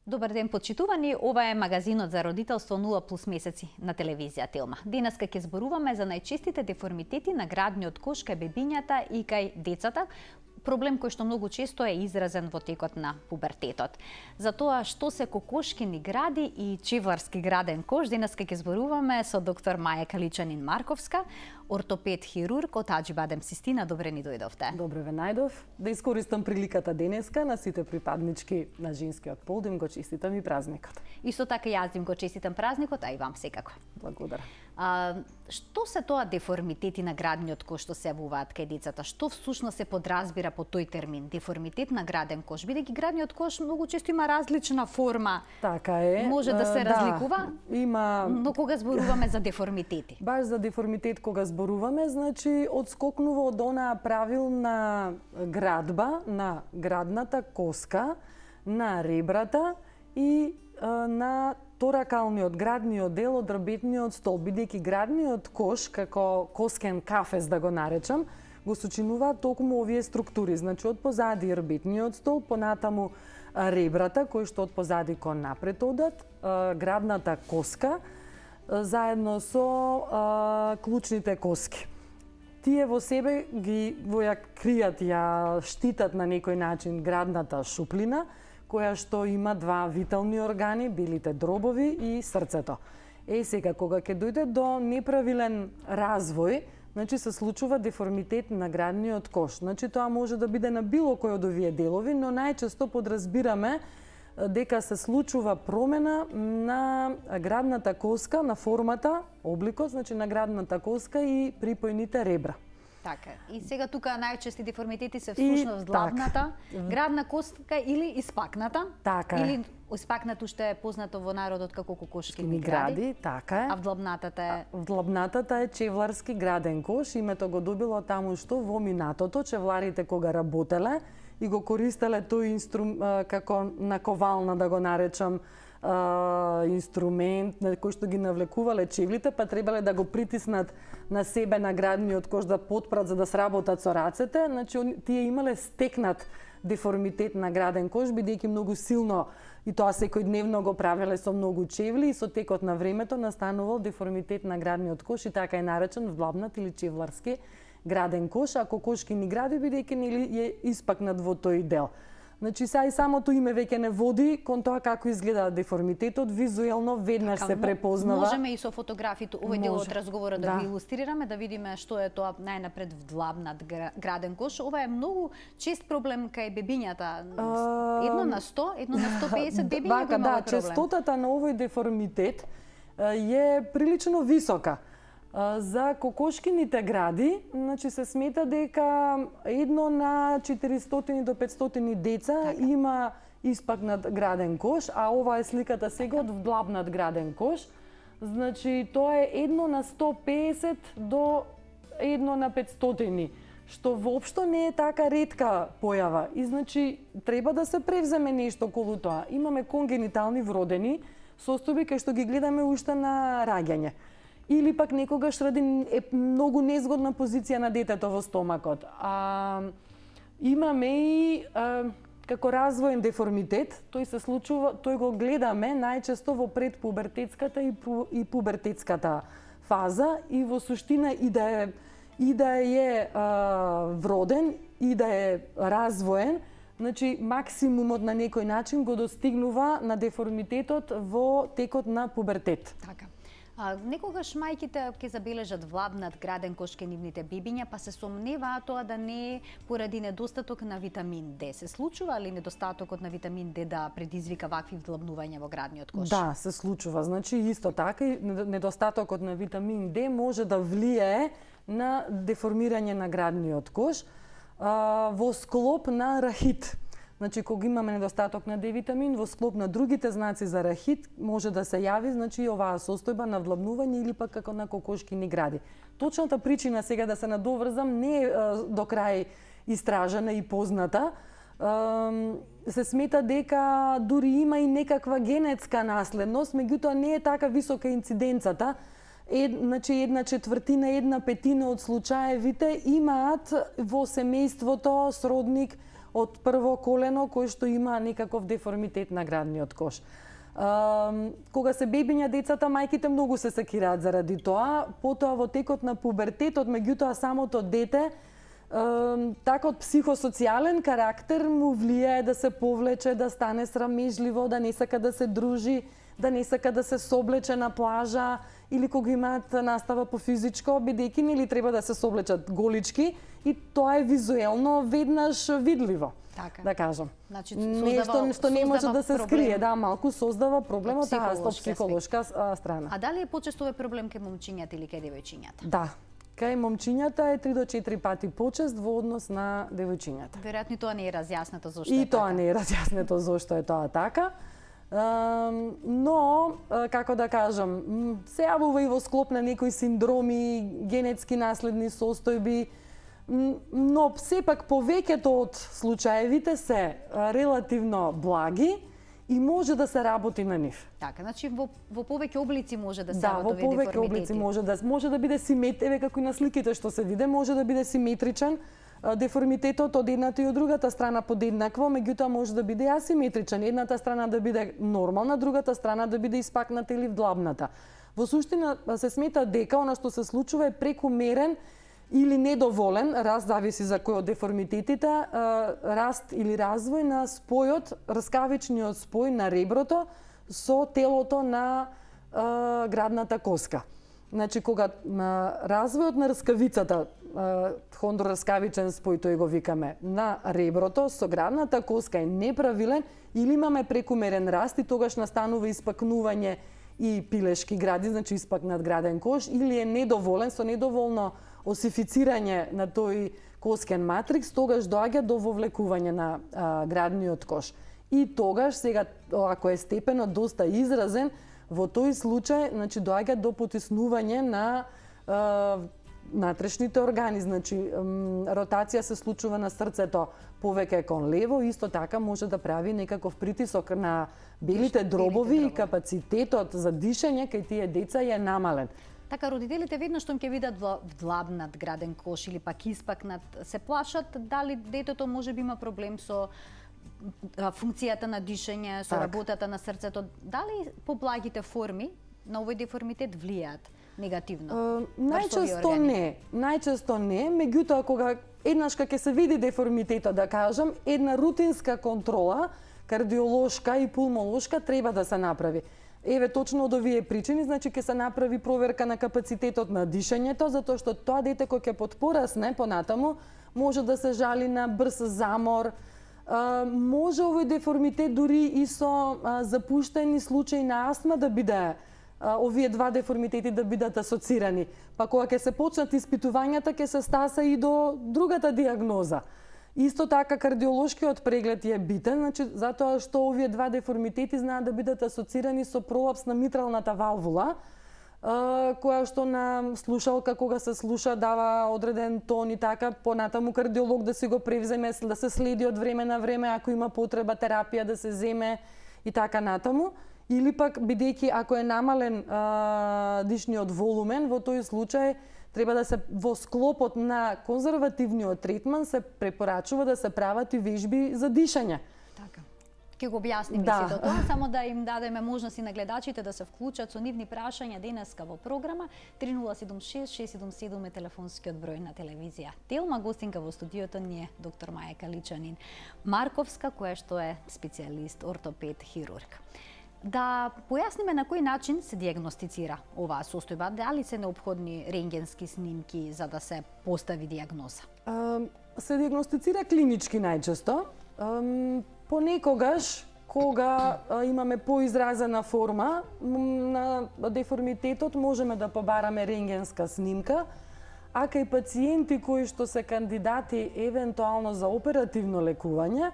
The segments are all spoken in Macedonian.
Добар ден, почитувани. Ова е магазинот за родителство 0+ месеци на телевизија Телма. Денеска ќе зборуваме за најчестите деформитети на градниот кош кај бебињата и кај децата, проблем кој што многу често е изразен во текот на пубертетот. За тоа што се кокошкини гради и чевларски граден кош, денеска ќе зборуваме со доктор Маја Каличанин-Марковска, ортопед-хирург од Аџибадем Систина. Добре ни дојдовте. Добре ве најдов. Да искористам приликата денеска на сите припаднички на женскиот пол да им го честитам и празникот. Исто така јас им го честитам празникот, а и вам секако. Благодарам. Што се тоа деформитети на градниот кош што се јавуваат кај децата? Што всушност се подразбира по тој термин, деформитет на граден кош? Бидејќи градниот кош многу често има различна форма. Така е. Може да се разликува, има... но кога зборуваме за деформитети? Баш за деформитет кога зборуваме, значи одскокнува од онаа правилна градба на градната коска, на ребрата и на торакалниот градниот дел од ребетниот столб, бидејќи градниот кош, како коскен кафез да го наречам, го сочинуваат токму овие структури. Значи од позади ребетниот столб, понатаму ребрата, кои што од позади кон напред одат, градната коска, заедно со клучните коски. Тие во себе ја кријат, ја штитат на некој начин градната шуплина, која што има два витални органи, белите дробови и срцето. Сега, кога ќе дојде до неправилен развој, значи се случува деформитет на градниот кош. Значи тоа може да биде на било кој од овие делови, но најчесто подразбираме дека се случува промена на градната коска, на формата, обликот, значи на градната коска и припојните ребра. Така. И сега тука најчести деформитети се всушност главната, градна коска или испакната. Така. Или испакнато што е познато во народот како кокошкини гради. Така е. А вдлабнатата е? Вдлабнатата е чевларски граден кош. Името го добило таму што во минатото чевларите кога работеле и го користеле тој како наковална, да го наречам, инструмент на кој што ги навлекувале чевлите, па требале да го притиснат на себе на градниот кош да потпрат за да сработат со рацете. Значи тие имале стекнат деформитет на граден кош, бидејќи многу силно и тоа секојдневно го правеле со многу чевли и со текот на времето настанувал деформитет на градниот кош и така е наречен вдлабнат или чевларски граден кош, а кокошкини гради бидејќи нели е испакнат во тој дел. Значи и самото име веќе не води кон тоа како изгледа деформитетот, визуелно веднаш се препознава. Можеме и со фотографите овој дел од разговорот да го илустрираме, да видиме што е тоа најнапред вдлабнат граден кош. Ова е многу чест проблем кај бебињата. 1 на 100, 1 на 150 бебиња го има проблем. Честотата на овој деформитет е прилично висока. За кокошкините гради, значи се смета дека 1 на 400 до 500 деца има испакнат граден кош, а ова е сликата сега од вдлабнат граден кош. Значи тоа е 1 на 150 до 1 на 500, што воопшто не е така ретка појава. И значи треба да се превземе нешто околу тоа. Имаме конгенитални вродени состојби кај што ги гледаме уште на раѓање. Или пак некогаш ради е многу незгодна позиција на детето во стомакот. Имаме и како развоен деформитет, тој се случува, тој го гледаме најчесто во предпубертетската и пубертетската фаза и во суштина и да е вроден и да е развоен, значи максимумот на некој начин го достигнува на деформитетот во текот на пубертет. Така. Некогаш мајките ќе забележат вдлабнат граден кош кај нивните бебиња, па се сомневаат тоа да не е поради недостаток на витамин Д. Се случува ли недостатокот на витамин Д да предизвика вакви вдлабнувања во градниот кош? Да, се случува. Значи исто така и недостатокот на витамин Д може да влијае на деформирање на градниот кош во склоп на рахит. Значи, кога имаме недостаток на Д-витамин, во склоп на другите знаци за рахит, може да се јави, значи, оваа состојба на вдлабнување или пак како на кокошкини гради. Точната причина сега да се надоврзам не е до крај истражена и позната. Се смета дека дури има и некаква генетска наследност, меѓутоа не е така висока инциденцата. Значи, 1/4, 1/5 од случаевите имаат во семејството сродник од прво колено кој што има некаков деформитет на градниот кош. Кога се бебиња децата, мајките многу се секираат заради тоа, потоа во текот на пубертетот, меѓутоа самото дете такот психосоцијален карактер му влијае да се повлече, да стане срамежливо, да не сака да се дружи, да не сака да се соблече на плажа или кога имаат настава по физичко, бидејќи нели треба да се соблечат голички и тоа е визуелно веднаш видливо. Така. Да кажам. Значи, Нешто што не може да се скрие, да, малку создава проблемот од психолошка страна. А дали е почесто овој проблем кај момчињата или кај девојчињата? Да. Кај момчињата е 3 до 4 пати почест во однос на девојчињата. Веројатно тоа не е разјаснето зошто е така. така. И тоа не е разјаснето зошто е тоа така. Но, како да кажам, се јавува и во склоп на некои синдроми, генетски наследни состојби, но сепак повеќето од случаевите се релативно благи и може да се работи на нив. Така, значи во повеќе облици може да се Да, во повеќе облици може да биде симетричен, како и на сликите што се виде, може да биде симетричен деформитетот од едната и од другата страна подеднакво, меѓутоа може да биде асиметричен. Едната страна да биде нормална, другата страна да биде испакната или вдлабната. Во суштина се смета дека она што се случува е прекумерен или недоволен, раст зависи за кој од деформитетите, раст или развој на спојот, раскавичниот спој на реброто со телото на градната коска. Значи, кога развојот на раскавицата, хондрораскавичен спој, тој го викаме, на реброто со градната коска е неправилен или имаме прекумерен раст и тогаш настанува испакнување и пилешки гради, значи испакнат граден кош, или е недоволен, со недоволно осифицирање на тој коскен матрикс, тогаш доаѓа до вовлекување на градниот кош. И тогаш, сега, ако е степенот доста изразен, во тој случај, значи, доаѓа до потиснување на натрешните органи, значи, ротација се случува на срцето повеќе кон лево, исто така може да прави некаков притисок на белите дробови и капацитетот за дишење кај тие деца е намален. Така, родителите веднаш што ќе видат вдлабнат граден кош или пак испакнат, се плашат дали детето може би има проблем со функцијата на дишење, со работата на срцето. Дали поблагите форми на овој деформитет влијаат негативно? Најчесто не, меѓутоа кога еднаш кога ќе се види деформитетот, да кажам, една рутинска контрола, кардиолошка и пулмолошка треба да се направи. Еве, точно од овие причини, значи ќе се направи проверка на капацитетот на дишењето, затоа што тоа дете кој ќе потпорасне понатаму, може да се жали на брз замор, може овој деформитет дури и со запуштени случаи на астма да биде, овие два деформитети да бидат асоцирани. Па кога ќе се почнат испитувањата, ќе се стаса и до другата диагноза. Исто така кардиолошкиот преглед е битен, значи затоа што овие два деформитети знаат да бидат асоцирани со пролапс на митралната валвула, која што на слушалка кога се слуша дава одреден тон и така, понатаму кардиолог да си го превземе, да се следи од време на време ако има потреба терапија да се земе и така натаму. Или пак бидејќи ако е намален дишниот волумен, во тој случај треба да се во склопот на конзервативниот третман се препорачува да се прават и вежби за дишење. Така. Ќе го објасниме сето тоа, само да им дадеме можност и на гледачите да се вклучат со нивни прашања денеска во програма. 3076-677 е телефонскиот број на телевизија Телма. Гостинка во студиото ни е доктор Маја Каличанин Марковска, која што е специјалист, ортопед, хирург. Да појасниме на кој начин се диагностицира оваа состојба, дали се неопходни рентгенски снимки за да се постави диагноза? Се диагностицира клинички најчесто. Понекогаш, кога имаме поизразена форма на деформитетот, можеме да побараме рентгенска снимка, а кај пациенти кои што се кандидати евентуално за оперативно лекување,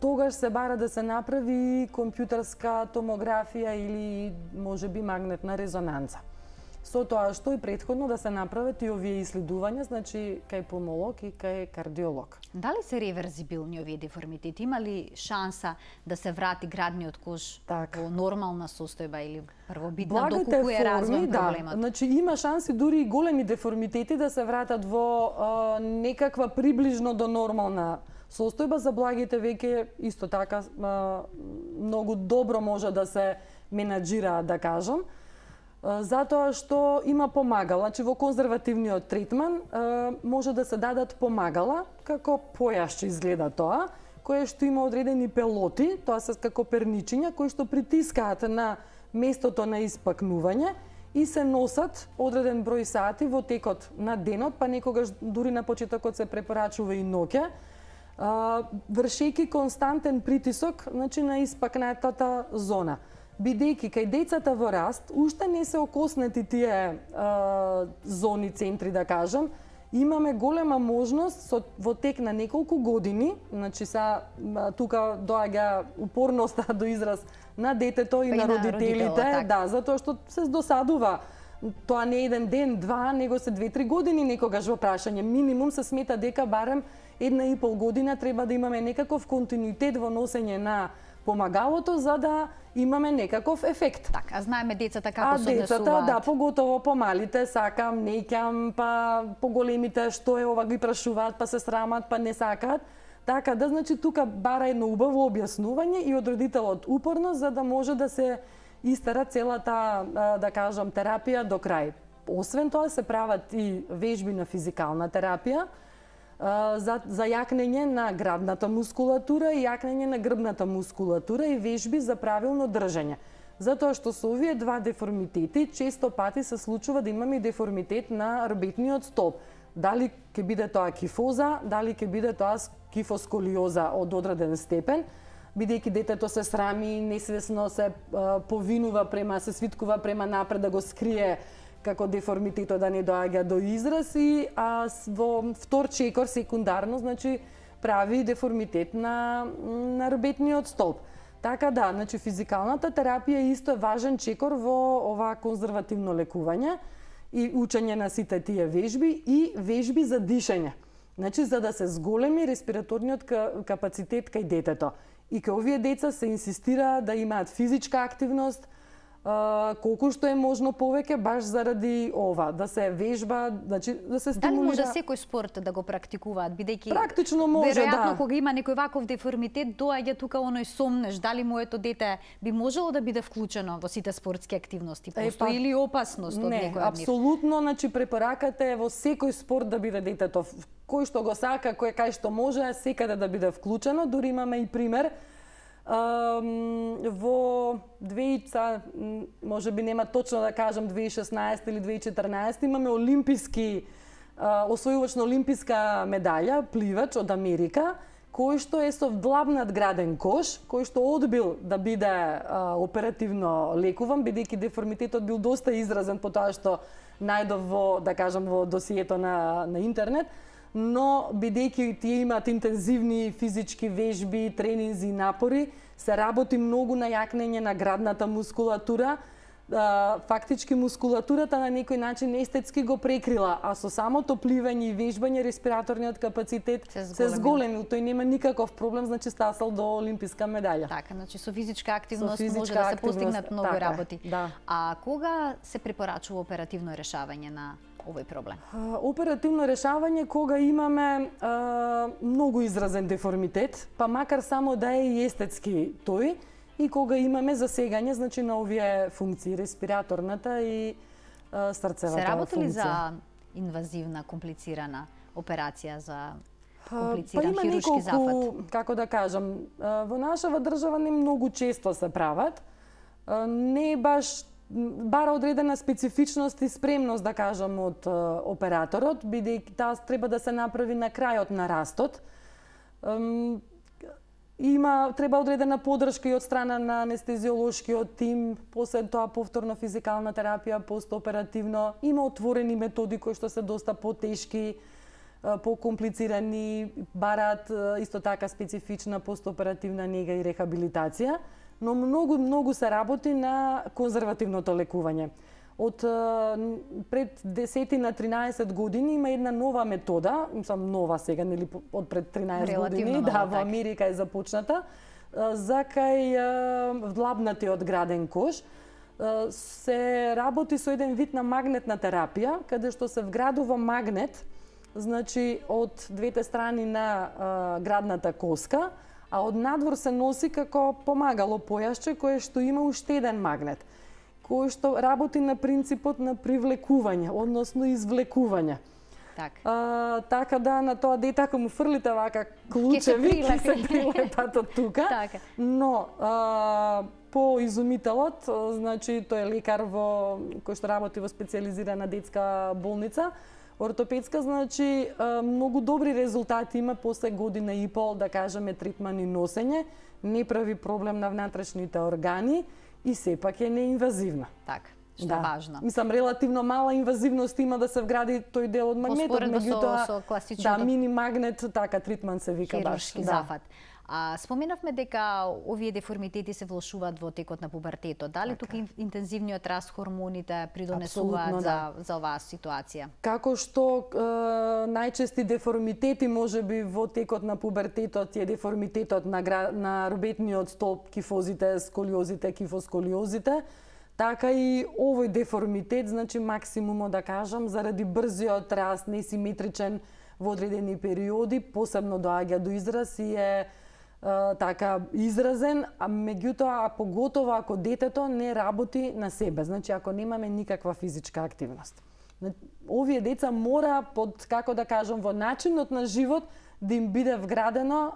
тогаш се бара да се направи компјутерска томографија или можеби магнетна резонанца. Со тоа што и претходно да се направат и овие иследувања, значи кај пулмолог и кај кардиолог. Дали се реверзибилни овие деформитети? Има ли шанса да се врати градниот кош во нормална состојба или првобитна, доколку е развоен проблемот? Да, значи има шанси дури и големи деформитети да се вратат во некаква приближно до нормална состојба. За благите веќе исто така многу добро може да се менаџира, да кажам, затоа што има помагала. Значи во конзервативниот третман може да се дадат помагала, како појашче изгледа тоа, кое што има одредени пелоти, тоа се како перничиња, кои што притискаат на местото на испакнување и се носат одреден број сати во текот на денот, па некогаш дури на почетокот се препорачува и ноќе, вршејќи константен притисок, значи, на испакнатата зона. Бидејќи кај децата во раст уште не се окоснети тие зони, центри, да кажам, имаме голема можност во тек на неколку години, значи тука доаѓа упорноста до израз на детето и на родителите, да, затоа што се досадува. Тоа не е еден ден, два, него се 2-3 години некогаш во прашање. Минимум се смета дека барем 1,5 година треба да имаме некаков континуитет во носење на помагалото, за да имаме некаков ефект. Така, знаеме децата како се однесуваат. Децата, да, поготово помалите, сакам, неќам, па поголемите што е ова ги прашуваат, па се срамат, па не сакаат. Така да, значи, тука бара едно убаво објаснување и од родителот упорно, за да може да се истера целата, да кажам, терапија до крај. Освен тоа се прават и вежби на физикална терапија, за јакнење на градната мускулатура и јакнење на грбната мускулатура и вежби за правилно држање. Затоа што со овие два деформитети често пати се случува да имаме деформитет на рбетниот столб. Дали ќе биде тоа кифоза, дали ќе биде тоа кифосколиоза од одреден степен, бидејќи детето се срами, несвесно се повинува се свиткува према напред да го скрие како деформитетот да не доаѓа до израз и во втор чекор секундарно, значи, прави деформитет на рбетниот столб. Така да, значи, физикалната терапија исто е важен чекор во ова конзервативно лекување и учење на сите тие вежби и вежби за дишење. Значи, за да се зголеми респираторниот капацитет кај детето. И кај овие деца се инсистира да имаат физичка активност, колку што е можно повеќе, баш заради ова, да се вежба, значи да се стимулира. Дали може секој спорт да го практикуваат, бидејќи практично може, веројатно кога има некој ваков деформитет, доаѓа тука оној сомнеш, дали моето дете би можело да биде вклучено во сите спортски активности, постои или опасност од некој од нив? Апсолутно, значи препораката е во секој спорт да биде детето, кој што го сака, кај што може, секаде да биде вклучено. Дури имаме и пример во може би нема точно да кажам 2016 или 2014, имаме олимписки освојувач на олимписка медаља, пливач од Америка, кој што е со вдлабнат граден кош, кој што одбил да биде оперативно лекуван, бидејќи деформитетот бил доста изразен по тоа што најдов во, да кажам, во досието на интернет, но бидејќи тие имаат интензивни физички вежби, тренинзи и напори, се работи многу на јакнење на градната мускулатура. Фактички мускулатурата на некој начин естетски го прекрила, а со самото пливање и вежбање респираторниот капацитет се зголемил. Тој нема никаков проблем, значи стасал до олимписка медаља. Така, значи со физичка активност може да се постигнат многу работи. Да. А кога се препорачува оперативно решавање на овој проблем? Оперативно решавање кога имаме многу изразен деформитет, па макар само да е и естетски тој, и кога имаме засегање, значи, на овие функции, респираторната и срцевата функција. Се работи ли за инвазивна, комплицирана операција, за комплициран хируршки зафат? Па има неколку, како да кажам, во нашава држава не многу често се прават. Не баш бара одредена специфичност и спремност, да кажам, од операторот, бидејќи таа треба да се направи на крајот на растот. Треба одредена подршка и од страна на анестезиолошкиот тим, после тоа повторно физикална терапија, постоперативно. Има отворени методи кои што се доста потешки, покомплицирани, бараат исто така специфична постоперативна нега и рехабилитација, но многу се работи на конзервативното лекување. Од пред 10 на 13 години има една нова метода, мислам нова сега, нели од пред 13 години, да, во Америка е започната, за кај вдлабнатиот граден кош. Се работи со еден вид на магнетна терапија, каде што се вградува магнет значи од двете страни на градната коска, а од надвор се носи како помагало појасче кое што има уште еден магнет, кој што работи на принципот на привлекување, односно извлекување. Така да на тоа дете ако му фрлите вака клучеви, ќе се прилепат од тука. Но по изумителот, значи тој е лекар кој што работи во специјализирана детска болница, ортопедска, значи многу добри резултати има после година и пол, да кажеме, третман и носење, не прави проблем на внатрешните органи и сепак е неинвазивна. Така, што е важно. Мислам, релативно мала инвазивност има да се вгради тој дел од магнетот, меѓутоа со класичното мини магнет, така третман се вика баш. Хируршки зафат. Споменавме дека овие деформитети се влошуваат во текот на пубертетот. Дали тука интензивниот раст хормоните придонесуваат за оваа ситуација? Како што најчести деформитети можеби во текот на пубертетот е деформитетот на робетниот столб, кифозите, сколиозите, кифосколиозите, така и овој деформитет, значи максимумот да кажам, заради брзиот раст, несиметричен во одредени периоди, посебно доаѓа до израз и е така изразен, а меѓутоа поготово ако детето не работи на себе, значи ако немаме никаква физичка активност. Овие деца мора под, како да кажам, во начинот на живот да им биде вградено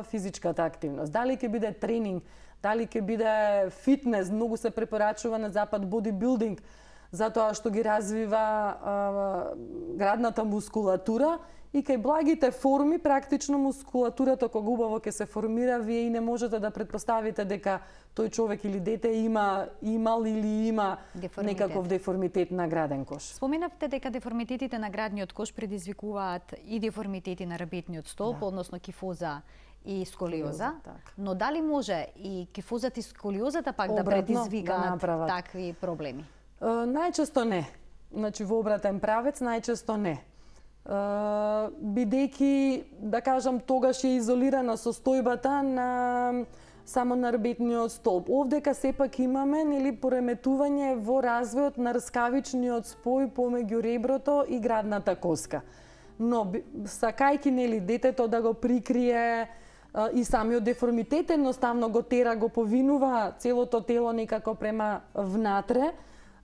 физичката активност. Дали ќе биде тренинг, дали ќе биде фитнес, многу се препорачува на запад бодибилдинг, затоа што ги развива градната мускулатура, и кај благите форми, практично мускулатурата кога убаво ќе се формира, вие и не можете да претпоставите дека тој човек или дете имал или има некаков деформитет на граден кош. Споменавте дека деформитетите на градниот кош предизвикуваат и деформитети на рабетниот столб, односно кифоза и сколиоза, но дали може и кифозата и сколиозата пак да предизвикаат такви проблеми? Најчесто не. Значи во обратен правец најчесто не. Бидејќи, да кажам, тогаш е изолирана состојбата само на рабетниот столб. Овдека сепак имаме пореметување во развојот на рскавичниот спој помеѓу реброто и градната коска. Но сакајќи детето да го прикрие и самиот деформитет, едноставно го тера, го повинува целото тело некако према внатре,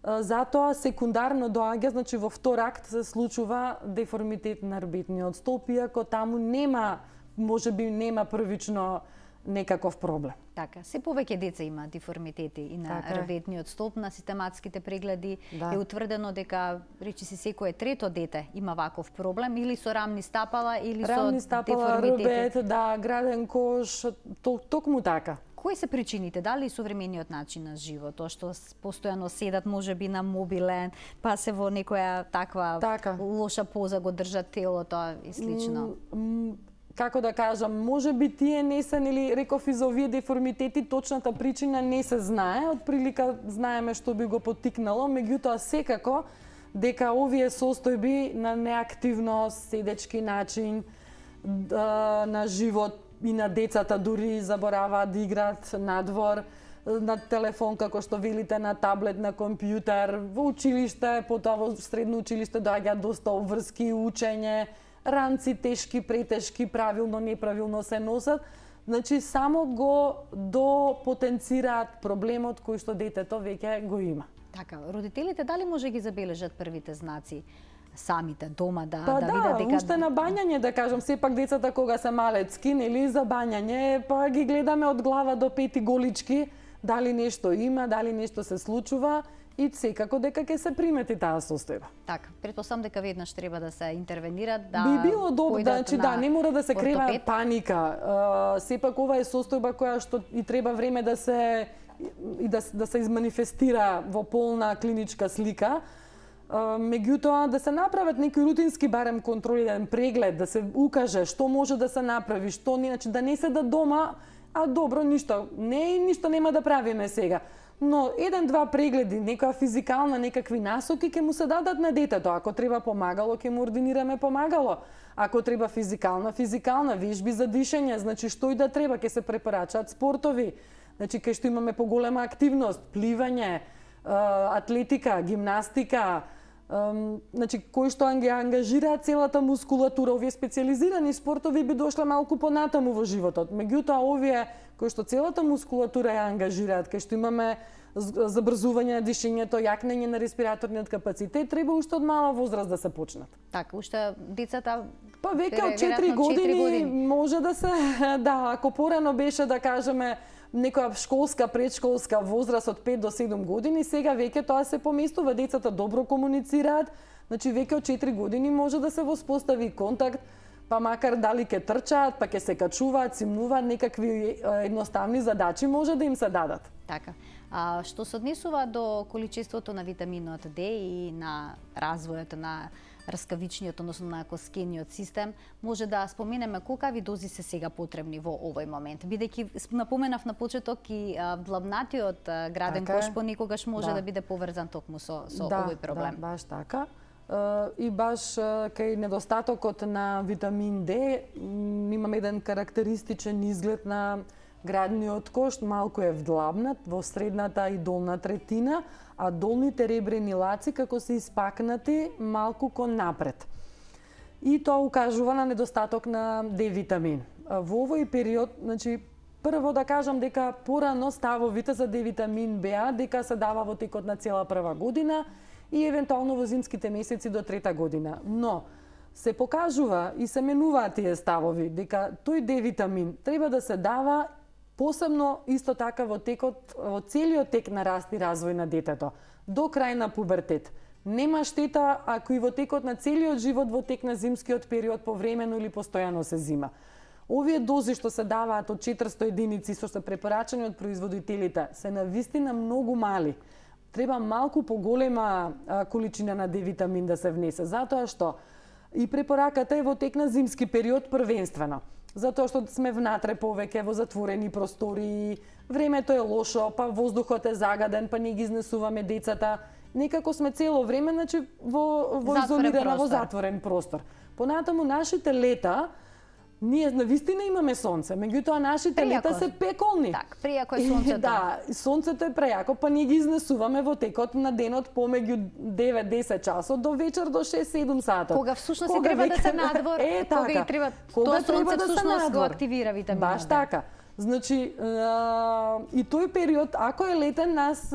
затоа секундарно доаѓа, значи во втор акт се случува деформитет на рабетниот столб, иако таму можеби нема првично некаков проблем. Така, се повеќе деца има деформитети и на рабетниот столб. На систематските прегледи е утврдено дека речиси секое трето дете има ваков проблем, или со рамни стапала, или со деформитети. Рабет, граден кош, токму така. Кои се причините? Дали современиот начин на живот, тоа што постојано седат можеби на мобилен, па се во некоја таква лоша поза го држат телото и слично? Како да кажам, можеби тие не се, реков и за овие деформитети, точната причина не се знае, отприлика знаеме што би го поттикнало, меѓутоа секако дека овие состојби на неактивност, седечки начин на живот и на децата дури забораваат да играат надвор, на телефон, како што велите, на таблет, на компјутер, во училиште, потоа во средно училиште доаѓаат доста обврски, учење, ранци тешки, претешки, правилно, неправилно се носат. Значи, само го допотенцираат проблемот кој што детето веќе го има. Така, родителите дали може ги забележат првите знаци самите дома да видат дека... уште на бањање, да кажам, сепак децата кога се малецки, за бањање, па ги гледаме од глава до пети голички, дали нешто има, дали нешто се случува, и секако дека ќе се примети таа состојба. Така, претпоставам дека веднаш треба да се интервенира, би било добро, значи не мора да се крена паника. Сепак ова е состојба која што и треба време да се изманифестира во полна клиничка слика. Меѓутоа да се направат некои рутински барем контролиран преглед, да се укаже што може да се направи, што не, значи да не седат дома, а добро, ништо нема да правиме сега. Но еден-два прегледи, некоја физикална, некакви насоки ќе му се дадат на детето. Ако треба помагало, ќе му ординираме помагало. Ако треба физикална, вежби за дишење, значи што и да треба, ќе се препорачаат спортови. Значи кај што имаме поголема активност, пливање, атлетика, гимнастика, Значи, кои што ангажираат целата мускулатура, овие специјализирани спортови би дошле малку понатаму во животот. Меѓутоа, овие кои што целата мускулатура ја ангажираат, кај што имаме забрзување на дишењето, јакнење на респираторниот капацитет, треба уште од мала возраст да се почнат. Така, уште децата Па веќе од 4 години може да се, да, ако порано беше да кажеме некоја школска, предшколска возраст од 5 до 7 години, сега веќе тоа се поместува, децата добро комуницираат, значи веќе од 4 години може да се воспостави контакт, па макар дали ќе трчаат, па ќе се качуваат, симнуваат, некакви едноставни задачи може да им се дадат. Така. А што се однесува до количеството на витаминот Д и на развојот на раскавичниот, односно на коскениот систем, може да споменеме колкави дози се сега потребни во овој момент. Бидејќи напоменав на почеток и длабнатиот граден кош понекогаш може да биде поврзан токму со овој проблем. Да, баш така. И баш кај недостатокот на витамин Д имаме еден карактеристичен изглед на градниот кош, малку е вдлабнат во средната и долна третина, а долните ребрени лаци како се испакнати малку кон напред. И тоа укажува на недостаток на Д витамин. Во овој период, значи, прво да кажам дека порано ставовите за Д витамин беа дека се дава во текот на цела прва година и евентуално во зимските месеци до трета година. Но се покажува и се менуваат тие ставови дека тој Д витамин треба да се дава посебно исто така во целиот тек на раст и развој на детето, до крај на пубертет. Нема штета ако и во текот на целиот живот во тек на зимскиот период повремено или постојано се зима. Овие дози што се даваат од 400 единици што се препорачани од производителите се навистина многу мали. Треба малку поголема количина на Д витамин да се внесе, затоа што и препораката е во тек на зимски период првенствено. Затоа што сме внатре повеќе во затворени простори, времето е лошо, па воздухот е загаден, па не ги изнесуваме децата. Некако сме цело време, значи, во изолирана, во затворен простор. Понатаму нашите лета, ние навистина имаме сонце, меѓутоа нашите лета се пеколни. Так, прејако е сонцето. Да, сонцето е прејако, па ние ги изнесуваме во текот на денот помеѓу 9-10 часот до вечер до 6-7 сата. Кога всушност треба да се надвор, кога и треба тоа сонце всушност го активира витаминот. Баш така. Значи, и тој период, ако е летен, нас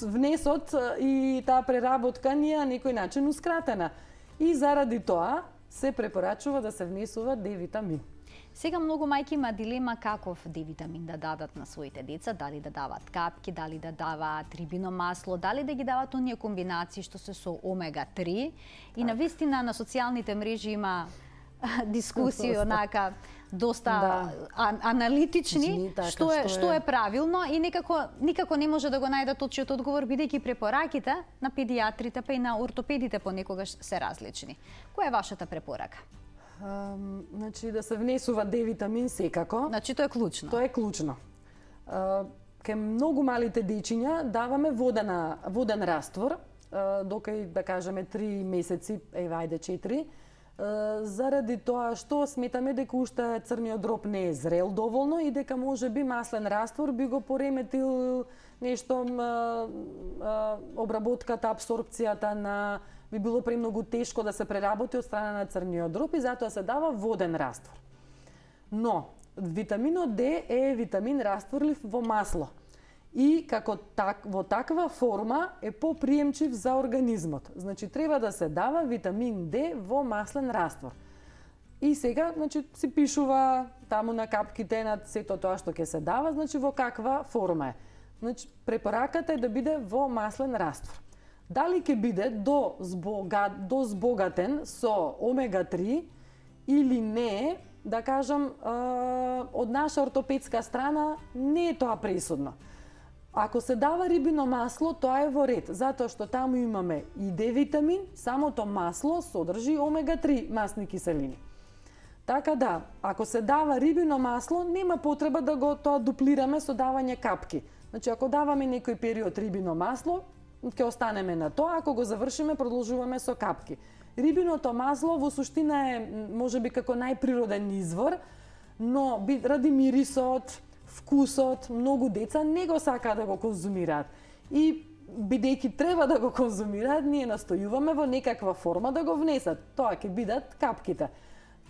внесот и таа преработка ни е на некој начин ускратена. И заради тоа се препорачува да се внесува Д витамин. Сега многу мајки има дилема каков Д витамин да дадат на своите деца, дали да дават капки, дали да дават рибино масло, дали да ги дават оние комбинации што се со омега 3. И навистина на социјалните мрежи има дискусии онака доста аналитични, што е правилно и никако не може да го најдат точниот одговор, бидејќи препораките на педиатрите па и на ортопедите понекогаш се различни. Која е вашата препорака? Значи да се внесува Д витамин секако. Значи тоа е клучно. Тоа е клучно. Кај многу малите дечиња даваме воден раствор, докај да кажеме 3 месеци, ајде 4, заради тоа што сметаме дека уште црниот дроб не е зрел доволно и дека може би маслен раствор би го пореметил нешто обработката, абсорбцијата би било премногу тешко да се преработи од страна на црниот дроб и затоа се дава воден раствор. Но витаминот Д е витамин растворлив во масло и во таква форма е поприемчив за организмот. Значи треба да се дава витамин Д во маслен раствор. И сега, значи, си пишува таму на капките на сето тоа што ќе се дава, значи во каква форма е. Значи препораката е да биде во маслен раствор. Дали ќе биде збогатен со омега 3 или не, да кажам, од наша ортопедска страна не е тоа пресудно. Ако се дава рибино масло, тоа е во ред, затоа што таму имаме и Д витамин, самото масло содржи омега 3 масни киселини. Така да, ако се дава рибино масло, нема потреба да го тоа дуплираме со давање капки. Значи, ако даваме некој период рибино масло, ќе останеме на тоа, ако го завршиме, продолжуваме со капки. Рибиното масло во суштина е можеби како најприроден извор, но ради мирисот, вкусот, многу деца не го сакаат да го конзумираат. И бидејќи треба да го конзумираат, ние настојуваме во некаква форма да го внесат. Тоа ќе бидат капките.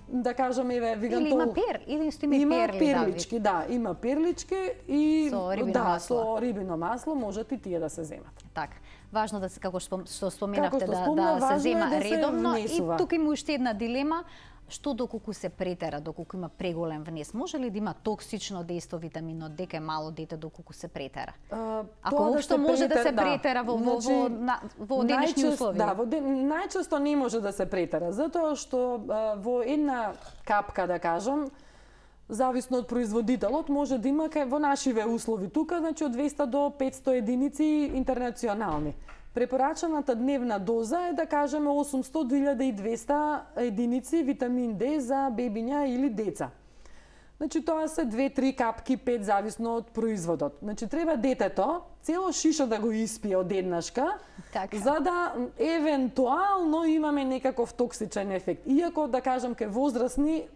Да кажам, еве, вигам или има или исто има перли, перлички, да, има перлички и со рибино масло. Со рибино масло можат и тие да се земат. Така. Важно да се, како што споменавте, да се зема да редовно. се И тука има уште една дилема. Што доколку се претера, доколку има преголем внес, може ли да има токсично дејство витаминот D кај мало дете доколку се претера? Ако воопшто може да се претера во денешни услови? Да, најчесто не може да се претера, затоа што во една капка, да кажам, зависно од производителот, може да има во нашиве услови тука, значи од 200 до 500 единици интернационални. Препорачаната дневна доза е, да кажеме, 800-1200 единици витамин D за бебиња или деца. Значи, тоа се 2-3 капки, 5, зависно од производот. Значи, треба детето цело шиша да го испие од еднашка, за да евентуално имаме некаков токсичен ефект. Иако, да кажем, кај возрастни,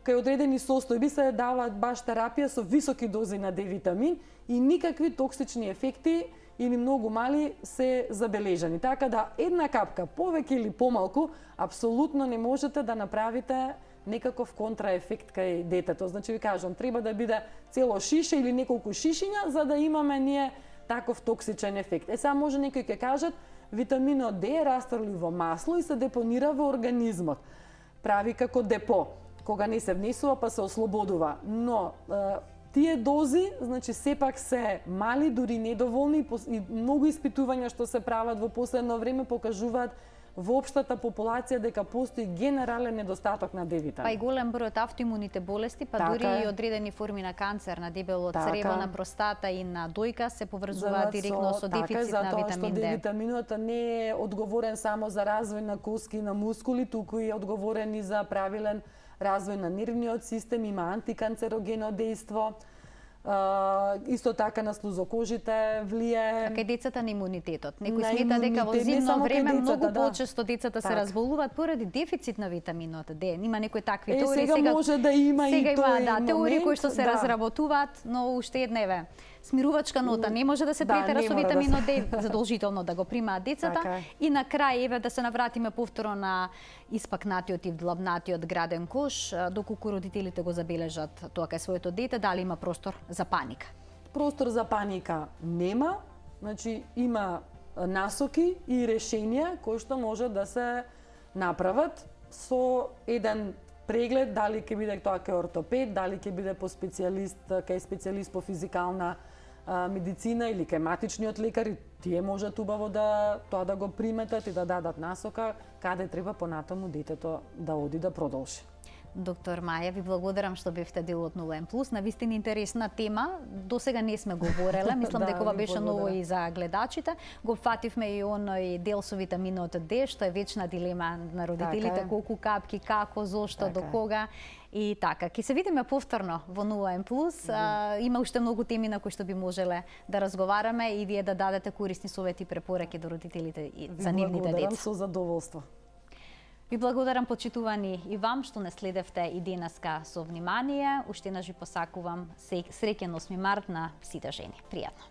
кај одредени состојби се даваат баш терапија со високи дози на D витамин и никакви токсични ефекти или многу мали се забележани. Така да една капка повеќе или помалку апсолутно не можете да направите некаков контраефект кај детето. Значи ви кажам, треба да биде цело шише или неколку шишиња за да имаме ние таков токсичен ефект. Сега може некои ќе кажат витаминот D е растворлив во масло и се депонира во организмот. Прави како депо, кога не се внесува па се ослободува. Но тие дози, значи, сепак се мали, дури недоволни и многу испитувања што се прават во последно време покажуваат во општата популација дека постои генерален недостаток на D витамин. Па и голем број од автоимуните болести, па дури и одредени форми на канцер, на дебело црево, на простата и на дојка се поврзуваат директно со дефицит на витамин D. Затоа што D витаминот не е одговорен само за развој на коски и на мускули, туку е одговорен и за правилен развој на нервниот систем, има антиканцерогено дејство, исто така на слузокожите влие. А кај децата на имунитетот. Некој смета дека во зимно време многу почесто децата се разболуваат поради дефицит на витаминот D. Има некои такви теории. Сега може да има и тој теории кои што се разработуваат, но уште една смирувачка нота, не може да се претера со витаминот D, задолжително да го примаат децата. И на крај, да се навратиме повторно на испакнатиот и вдлабнатиот граден кош, доколку родителите го забележат тоа кај своето дете, дали има простор за паника? Простор за паника нема, значи има насоки и решенија кои што може да се направат со еден преглед, дали ќе биде тоа кај ортопед, дали ќе биде по специјалист, кај специјалист по физикална медицина или кај матичниот лекар, и тие можат убаво тоа да го приметат и да дадат насока каде треба понатаму детето да оди да продолжи. Доктор Маја, ви благодарам што бевте дел од 0N+. Навистина интересна тема. До сега не сме говореле. Мислам дека ова беше ново и за гледачите. Го фативме и оној дел со витаминот D, што е вечна дилема на родителите, колку капки, како, зошто, до кога. И така, ќе се видиме повторно во 0N+. Има уште многу теми на кои што би можеле да разговараме и вие да дадете корисни совети и препораки до родителите за нивните деца. Благодарам со задоволство. Ви благодарам, почитувани, и вам што не следевте и денеска со внимание. Уште еднаш ви посакувам среќен 8 март на сите жени. Пријатно.